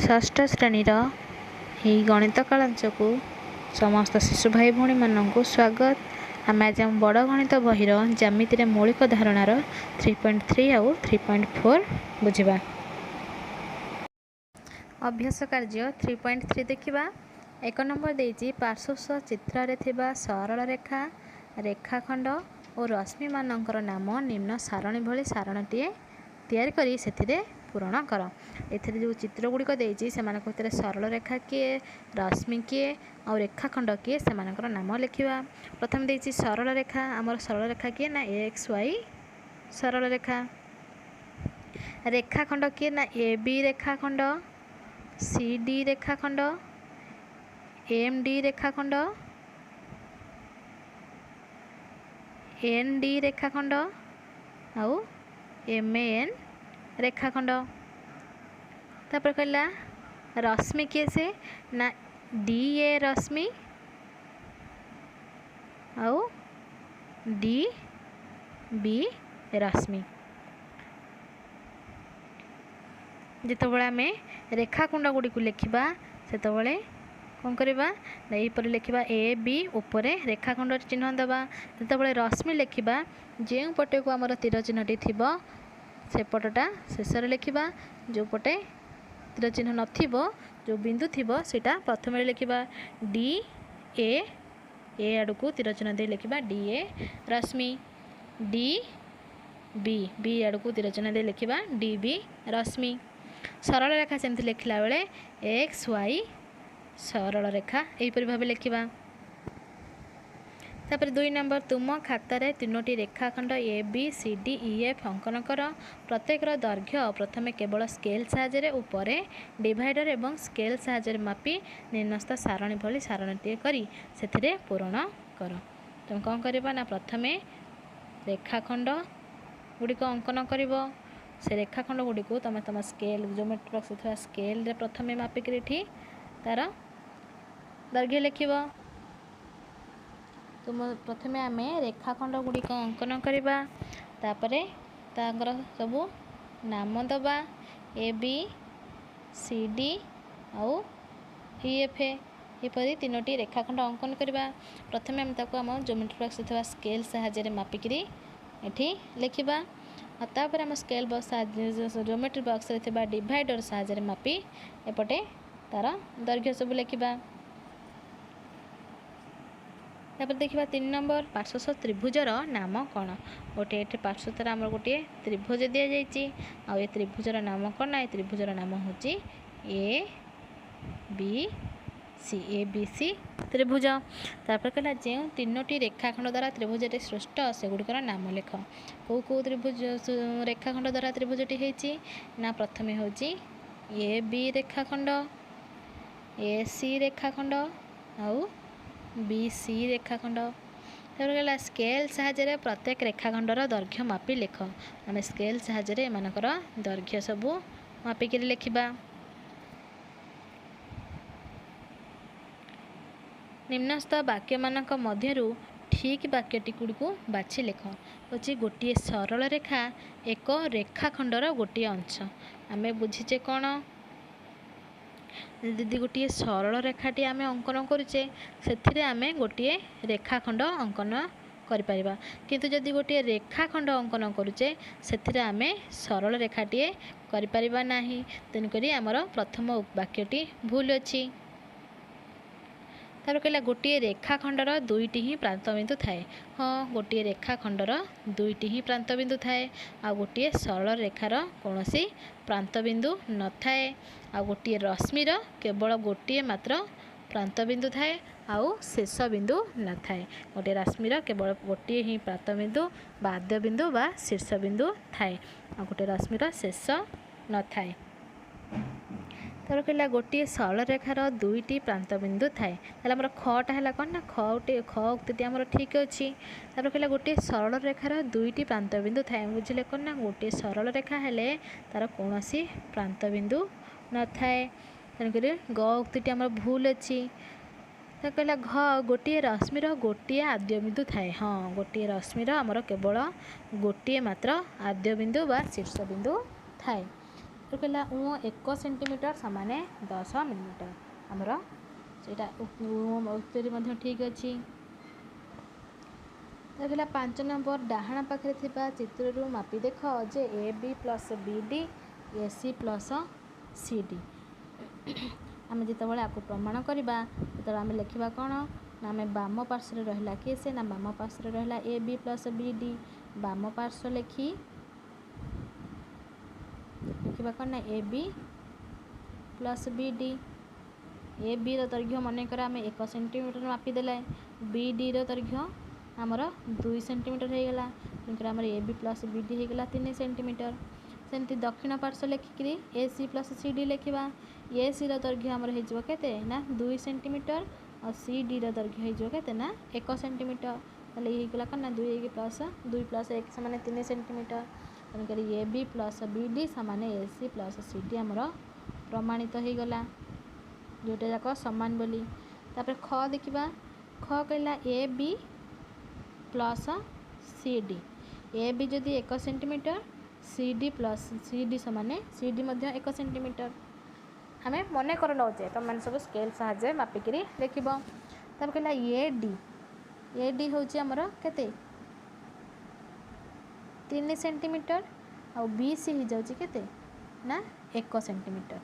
ଷଷ୍ଠ ଶ୍ରେଣୀର ଏହି ଗଣିତ କାଳାଂଶକୁ ସମସ୍ତ ଶିଶୁ ଭାଇ ଭଉଣୀମାନଙ୍କୁ ସ୍ୱାଗତ। ଆମେ ଆଜି ଆମ ବଡ଼ ଗଣିତ ବହିର ଜ୍ୟାମିତିରେ ମୌଳିକ ଧାରଣାର 3.3 ଆଉ 3.4 ବୁଝିବା। ଅଭ୍ୟାସ କାର୍ଯ୍ୟ 3.3 ଦେଖିବା। 1 ନମ୍ବର ଦେଇଛି ପାର୍ଶ୍ୱସ୍ଥ ଚିତ୍ରରେ ଥିବା ସରଳ ରେଖା, ରେଖାଖଣ୍ଡ ଓ ରଶ୍ମିମାନଙ୍କର ନାମ ନିମ୍ନ ସାରଣୀ ଭଳି ସାରଣୀଟିଏ ତିଆରି କରି ସେଥିରେ ପୂରଣ କର। ଏଥିରେ ଯେଉଁ ଚିତ୍ର ଗୁଡ଼ିକ ଦେଇଛି ସେମାନଙ୍କ ଭିତରେ ସରଳ ରେଖା କିଏ, ରଶ୍ମି କିଏ ଆଉ ରେଖାଖଣ୍ଡ କିଏ ସେମାନଙ୍କର ନାମ ଲେଖିବା। ପ୍ରଥମେ ଦେଇଛି ସରଳ ରେଖା। ଆମର ସରଳ ରେଖା କିଏ ନା XY ସରଳ ରେଖା। ରେଖାଖଣ୍ଡ କିଏ ନା AB ରେଖାଖଣ୍ଡ, CD ରେଖାଖଣ୍ଡ, MD ରେଖାଖଣ୍ଡ, ND ରେଖାଖଣ୍ଡ ଆଉ MAN ରେଖାଖଣ୍ଡ। ତାପରେ କହିଲା ରଶ୍ମି କିଏ ସେ ନା DA ରଶ୍ମି ଆଉ DB ରଶ୍ମି। ଯେତେବେଳେ ଆମେ ରେଖାଖଣ୍ଡ ଗୁଡ଼ିକୁ ଲେଖିବା ସେତେବେଳେ କ'ଣ କରିବା ନା ଏହିପରି ଲେଖିବା AB ଉପରେ ରେଖାଖଣ୍ଡ ଚିହ୍ନ ଦେବା। ଯେତେବେଳେ ରଶ୍ମି ଲେଖିବା ଯେଉଁ ପଟକୁ ଆମର ତୀର ଚିହ୍ନଟି ଥିବ ସେପଟଟା ଶେଷରେ ଲେଖିବା, ଯେଉଁ ପଟେ ତୀର ଚିହ୍ନ ନଥିବ ଯେଉଁ ବିନ୍ଦୁ ଥିବ ସେଇଟା ପ୍ରଥମରେ ଲେଖିବା। DA ଏ ଆଡ଼କୁ ତୀର ଚିହ୍ନ ଦେଇ ଲେଖିବା DA ରଶ୍ମି। DB ବି ଆଡ଼କୁ ତୀର ଚିହ୍ନ ଦେଇ ଲେଖିବା DB ରଶ୍ମି। ସରଳ ରେଖା ସେମିତି ଲେଖିଲା ବେଳେ XY ସରଳ ରେଖା ଏହିପରି ଭାବେ ଲେଖିବା। ତାପରେ 2 ନମ୍ବର ତୁମ ଖାତାରେ 3ଟି ରେଖାଖଣ୍ଡ ABCDEF ଅଙ୍କନ କର। ପ୍ରତ୍ୟେକର ଦୈର୍ଘ୍ୟ ପ୍ରଥମେ କେବଳ ସ୍କେଲ୍ ସାହାଯ୍ୟରେ ଓ ପରେ ଡିଭାଇଡର ଏବଂ ସ୍କେଲ୍ ସାହାଯ୍ୟରେ ମାପି ନିମ୍ନସ୍ଥ ସାରଣୀ ଭଳି ସାରଣୀଟିଏ କରି ସେଥିରେ ପୂରଣ କର। ତୁମେ କ'ଣ କରିବ ନା ପ୍ରଥମେ ରେଖାଖଣ୍ଡ ଗୁଡ଼ିକ ଅଙ୍କନ କରିବ। ସେ ରେଖାଖଣ୍ଡ ଗୁଡ଼ିକୁ ତୁମେ ତୁମ ସ୍କେଲ୍ ଜିଓମେଟ୍ରି ବକ୍ସରେ ଥିବା ସ୍କେଲ୍ରେ ପ୍ରଥମେ ମାପିକିରି ଏଠି ତା'ର ଦୈର୍ଘ୍ୟ ଲେଖିବ। ପ୍ରଥମେ ଆମେ ରେଖାଖଣ୍ଡ ଗୁଡ଼ିକ ଅଙ୍କନ କରିବା, ତାପରେ ତାଙ୍କର ସବୁ ନାମ ଦେବା AB CD ଆଉ EF। ଏପରି 3ଟି ରେଖାଖଣ୍ଡ ଅଙ୍କନ କରିବା। ପ୍ରଥମେ ଆମେ ତାକୁ ଆମ ଜିଓମେଟ୍ରି ବକ୍ସରେ ଥିବା ସ୍କେଲ୍ ସାହାଯ୍ୟରେ ମାପିକିରି ଏଠି ଲେଖିବା। ଆଉ ତାପରେ ଆମ ସ୍କେଲ୍ ବକ୍ସ ଜିଓମେଟ୍ରି ବକ୍ସରେ ଥିବା ଡିଭାଇଡର ସାହାଯ୍ୟରେ ମାପି ଏପଟେ ତା'ର ଦୈର୍ଘ୍ୟ ସବୁ ଲେଖିବା। ତାପରେ ଦେଖିବା 3 ନମ୍ବର ପାର୍ଶ୍ୱସ୍ଥ ତ୍ରିଭୁଜର ନାମ କ'ଣ। ଗୋଟିଏ ଏଠି ପାର୍ଶ୍ୱସ୍ଥରେ ଆମର ଗୋଟିଏ ତ୍ରିଭୁଜ ଦିଆଯାଇଛି। ଆଉ ଏ ତ୍ରିଭୁଜର ନାମ କ'ଣ ନା ଏ ତ୍ରିଭୁଜର ନାମ ହେଉଛି ABC ତ୍ରିଭୁଜ। ତାପରେ କହିଲା ଯେଉଁ 3ଟି ରେଖାଖଣ୍ଡ ଦ୍ୱାରା ତ୍ରିଭୁଜଟି ସୃଷ୍ଟ ସେଗୁଡ଼ିକର ନାମ ଲେଖ। କେଉଁ ତ୍ରିଭୁଜ ରେଖାଖଣ୍ଡ ଦ୍ୱାରା ତ୍ରିଭୁଜଟି ହେଇଛି ନା ପ୍ରଥମେ ହେଉଛି AB ରେଖାଖଣ୍ଡ, AC ରେଖାଖଣ୍ଡ ଆଉ BC ରେଖାଖଣ୍ଡ। ତାପରେ କହିଲା ସ୍କେଲ୍ ସାହାଯ୍ୟରେ ପ୍ରତ୍ୟେକ ରେଖାଖଣ୍ଡର ଦୈର୍ଘ୍ୟ ମାପି ଲେଖ। ଆମେ ସ୍କେଲ୍ ସାହାଯ୍ୟରେ ଏମାନଙ୍କର ଦୈର୍ଘ୍ୟ ସବୁ ମାପିକିରି ଲେଖିବା। ନିମ୍ନସ୍ଥ ବାକ୍ୟମାନଙ୍କ ମଧ୍ୟରୁ ଠିକ୍ ବାକ୍ୟଟି ଗୁଡ଼ିକୁ ବାଛି ଲେଖ। ହେଉଛି ଗୋଟିଏ ସରଳ ରେଖା ଏକ ରେଖାଖଣ୍ଡର ଗୋଟିଏ ଅଂଶ। ଆମେ ବୁଝିଛେ କ'ଣ ଯଦି ଗୋଟିଏ ସରଳ ରେଖାଟି ଆମେ ଅଙ୍କନ କରୁଛେ ସେଥିରେ ଆମେ ଗୋଟିଏ ରେଖାଖଣ୍ଡ ଅଙ୍କନ କରିପାରିବା। କିନ୍ତୁ ଯଦି ଗୋଟିଏ ରେଖାଖଣ୍ଡ ଅଙ୍କନ କରୁଛେ ସେଥିରେ ଆମେ ସରଳ ରେଖାଟିଏ କରିପାରିବା ନାହିଁ। ତେଣୁକରି ଆମର ପ୍ରଥମ ବାକ୍ୟଟି ଭୁଲ ଅଛି। ତାପରେ କହିଲା ଗୋଟିଏ ରେଖାଖଣ୍ଡର 2ଟି ହିଁ ପ୍ରାନ୍ତବିନ୍ଦୁ ଥାଏ। ହଁ, ଗୋଟିଏ ରେଖାଖଣ୍ଡର 2ଟି ହିଁ ପ୍ରାନ୍ତବିନ୍ଦୁ ଥାଏ। ଆଉ ଗୋଟିଏ ସରଳ ରେଖାର କୌଣସି ପ୍ରାନ୍ତବିନ୍ଦୁ ନଥାଏ। ଆଉ ଗୋଟିଏ ରଶ୍ମିର କେବଳ ଗୋଟିଏ ମାତ୍ର ପ୍ରାନ୍ତବିନ୍ଦୁ ଥାଏ ଆଉ ଶେଷ ବିନ୍ଦୁ ନଥାଏ। ଗୋଟିଏ ରଶ୍ମିର କେବଳ ଗୋଟିଏ ହିଁ ପ୍ରାନ୍ତବିନ୍ଦୁ ବା ଆଦ୍ୟବିନ୍ଦୁ ବା ଶୀର୍ଷ ବିନ୍ଦୁ ଥାଏ ଆଉ ଗୋଟିଏ ରଶ୍ମିର ଶେଷ ନଥାଏ। ତାପରେ କହିଲା ଗୋଟିଏ ସରଳ ରେଖାର 2ଟି ପ୍ରାନ୍ତବିନ୍ଦୁ ଥାଏ। ତାହେଲେ ଆମର ଖଟା ହେଲା କ'ଣ ନା ଖ ଉକ୍ତିଟି ଆମର ଠିକ୍ ଅଛି। ତାପରେ କହିଲା ଗୋଟିଏ ସରଳ ରେଖାର 2ଟି ପ୍ରାନ୍ତବିନ୍ଦୁ ଥାଏ। ବୁଝିଲେ କ'ଣ ନା ଗୋଟିଏ ସରଳ ରେଖା ହେଲେ ତା'ର କୌଣସି ପ୍ରାନ୍ତବିନ୍ଦୁ ନଥାଏ। ତେଣୁକରି ଗ ଉକ୍ତିଟି ଆମର ଭୁଲ ଅଛି। ତାପରେ କହିଲା ଘ ଗୋଟିଏ ରଶ୍ମିର ଗୋଟିଏ ଆଦ୍ୟବିନ୍ଦୁ ଥାଏ। ହଁ, ଗୋଟିଏ ରଶ୍ମିର ଆମର କେବଳ ଗୋଟିଏ ମାତ୍ର ଆଦ୍ୟବିନ୍ଦୁ ବା ଶୀର୍ଷ ବିନ୍ଦୁ ଥାଏ। कहला 1 सेंटीमीटर समान 10 मिलीमीटर आमर सेटा उत्तर मध्य ठीक अच्छी। कहला 5 नंबर डाहाण पाखे थिबा चित्रु मापी देख जे A B plus B D A C plus C D. आम जिते आपको प्रमाण करवा तो आम लिखा कौन ना आम बाम पार्श्व रहा किए से ना बाम पार्श्व रहा A B plus B D. बाम पार्श्व लिखा कौन ना A B plus B D. A B दैर्घ्य मनकर आम 1 सेंटीमीटर मापिदेले बी डी दैर्घ्य आमर 2 सेंटीमीटर हो गला तेणुकर आम A B plus B D होगा 3 सेंटीमीटर। सेमती दक्षिण पार्श्व लिखिकी ए सी प्लस सी डी लिखा ए सी दैर्घ्य आमर होते ना 2 सेंटीमीटर और सी डी दैर्घ्य होते ना 1 सेंटीमीटर। ताले ये होगा कौन ना 2 प्लस 1 समान 3 सेंटीमीटर। तेणुक A B plus B D समान A C plus C D आमर प्रमाणित हो गला जोटा जाक समान बोली। तापर ख देखा ख कहला A B plus C D. A B जदि 1 centimetre C D plus C D समान सी डी 1 सेंटीमीटर। आम मन कर नौचे तुम मैंने सब स्केल साहाଯ୍य मापिक लिख। तब कहला ए डी हूँ आमर केते 3 सेंटीमीटर आ बी सी हो जाऊँगी केते ना 1 सेंटीमीटर।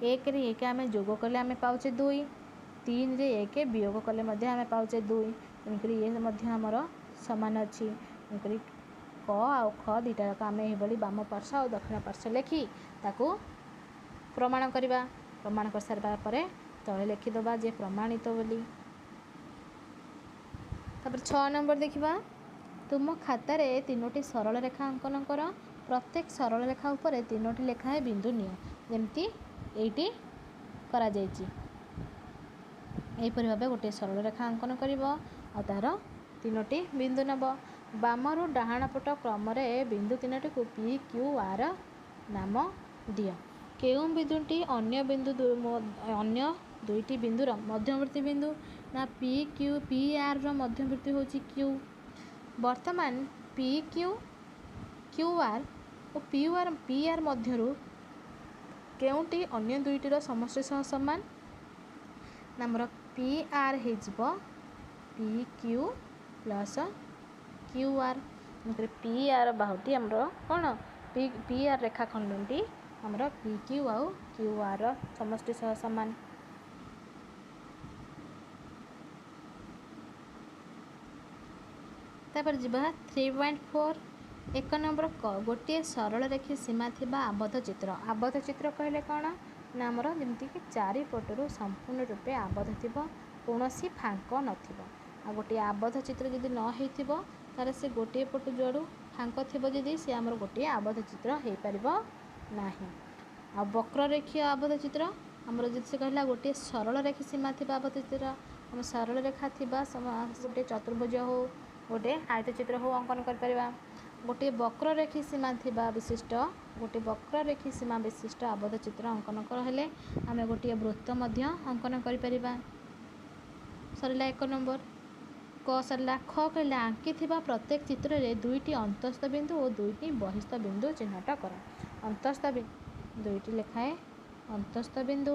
1 रे 1 आम जोग कले आम पाचे 2 3 रे 1 वियोग कले आम पाचे 2 तेणुक ये आमर सामान अच्छी। तेणुक क आ ख दुईटा जाक आम ये बाम पार्श्व और दक्षिण पार्श्व लिखि ताकू प्रमाण करवा। प्रमाण कर सारा पर तले लिखिदबा जे प्रमाणित बोली। तापर 6 नंबर देखा तुम खातार 3टी सरल रेखा अंकन कर प्रत्येक सरल रेखा उपर 3टी लेखाएं बिंदु नियो जमती एटी करा जायछि। एहीपरि भाबे गोटे सरल रेखा अंकन करिवो आ तार 3टी बिंदु नब। बामरु डाहाण पट क्रम बिंदु 3टी को पी क्यू आर नाम दियो। केउं बिंदुटी अन्य दुईटी बिंदुर मध्यवर्ती बिंदु ना पी क्यू पी आर रो मध्यवर्ती होची क्यू। वर्तमान पी क्यू क्यू आर और पी आर मध्यरु केउंटी अन्य दुईटीर समष्टि सह समान ना हमर पी आर हो P Q plus Q R. P R बाहुटी हमर कौन पी आर रेखाखंडी हमर पी क्यू आउ क्यू आर समष्टि सह समान। तापर जीवा 3.4 1 नंबर क गोटे सरल रेखी सीमा थिबा आबद्ध चित्र। आबद्ध चित्र कहले कौन ना आमर जमती कि चारिपटू संपूर्ण रूपे आबद्ध थी कौनसी फांक नथिबो। आ गोटे आबद्ध चित्र जदि न होइथिबो तारे से गोटे पटु जोड़ू फांक थिबो जदि से आमर गोटे आबद्ध चित्र हो पारिबो नाही। आ वक्र रेखीय आबद्ध चित्र आमर जदि से कहला गोटे सरल रेखी सीमा थिबा आबद्ध चित्र आम सरल रेखा थिबा गोटे चतुर्भुज हो गोटे आयत चित्र हो अंकन कर परिबा। गोटे वक्र रेखी सीमा थिबा विशिष्ट गोटे वक्र रेखी सीमा विशिष्ट आबद्ध चित्र अंकन करले आम गोटे वृत्त मध्य अंकन कर परिबा। सरला 1 नंबर क सरला ख कहला आंकी थिबा प्रत्येक चित्र रे दुईटी अंतस्थ बिंदु और दुईटी बहिस्थ बिंदु चिन्हट कर। अंतस्थ दुईटी लेखाएं अंतस्थ बिंदु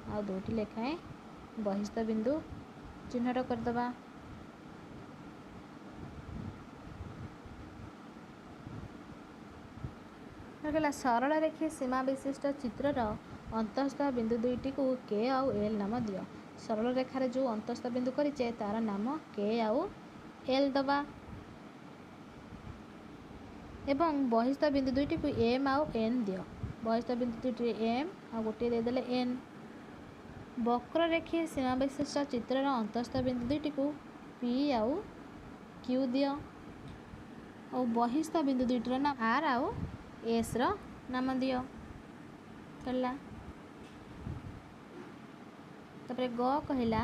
आ दुईटी लेखाएं बहिस्थ बिंदु चिन्हट करदबा। कहला सरल रेखी सीमा विशिष्ट चित्रर अंतस्थ बिंदु दुईटी को के आउ एल नाम दियो। सरल रेखार जो अंतस्थ बिंदु करिचे तार नाम के आउ एल दबा एवं बहिस्थ बिंदु दुईटी को एम आउ एन दियो। बहिस्थ बिंदु दुईटी एम आ गोटे देदेले एन। वक्र रेखी सीमा विशिष्ट चित्रर अंतस्थ बिंदु दुईटी को पी आउ क्यू दियो और बहिस्थ बिंदु दुईटर नाम आर आउ एस रो नाम दियो। चलला तापरे ग कहला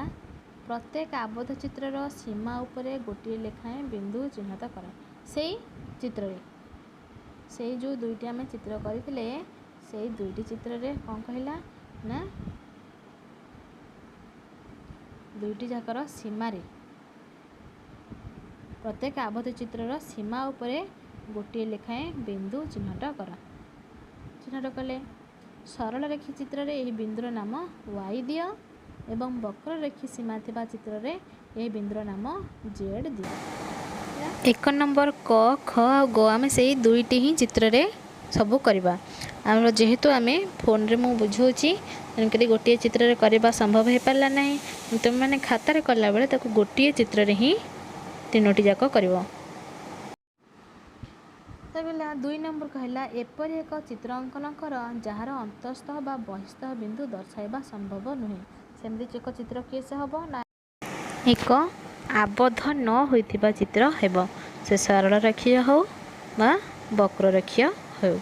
प्रत्येक आबद्ध चित्रर सीमा उपरे गोटे लेखाएं बिंदु चिन्हित कर। से चित्र रे से जो दुईटी आम चित्र करथिले से दुईटी चित्र रे कौन कहला ना दुईटी जाकर सीमा रे प्रत्येक आबद्ध चित्रर सीमा उपरे गोटे लेखाएं बिंदु चिन्हट कर। ଚିହ୍ନଟ କଲେ। ସରଳ ରେଖୀ ଚିତ୍ରରେ ଏହି ବିନ୍ଦୁର ନାମ y ଦିଅ ଏବଂ ବକ୍ରରେଖୀ ସୀମା ଥିବା ଚିତ୍ରରେ ଏହି ବିନ୍ଦୁର ନାମ z ଦିଅ। 1 ନମ୍ବର କ ଖ ଆଉ ଗ ଆମେ ସେଇ ଦୁଇଟି ହିଁ ଚିତ୍ରରେ ସବୁ କରିବା। ଆମର ଯେହେତୁ ଆମେ ଫୋନରେ ମୁଁ ବୁଝାଉଛି ତେଣୁକରି ଗୋଟିଏ ଚିତ୍ରରେ କରିବା ସମ୍ଭବ ହୋଇପାରିଲା ନାହିଁ। ତୁମେମାନେ ଖାତାରେ କଲାବେଳେ ତାକୁ ଗୋଟିଏ ଚିତ୍ରରେ ହିଁ ତିନୋଟି ଯାକ କରିବ। ତାପରେ 2 ନମ୍ବର କହିଲା ଏପରି ଏକ ଚିତ୍ର ଅଙ୍କନ କର ଯାହାର ଅନ୍ତଃସ୍ଥ ବା ବହିଃସ୍ଥ ବିନ୍ଦୁ ଦର୍ଶାଇବା ସମ୍ଭବ ନୁହେଁ। ସେମିତି ଏକ ଚିତ୍ର କିଏ ସେ ହେବ ନା ଏକ ଆବଦ୍ଧ ନ ହୋଇଥିବା ଚିତ୍ର ହେବ। ସେ ସରଳ ରେଖୀୟ ହେଉ ବା ବକ୍ରରେଖୀୟ ହେଉ।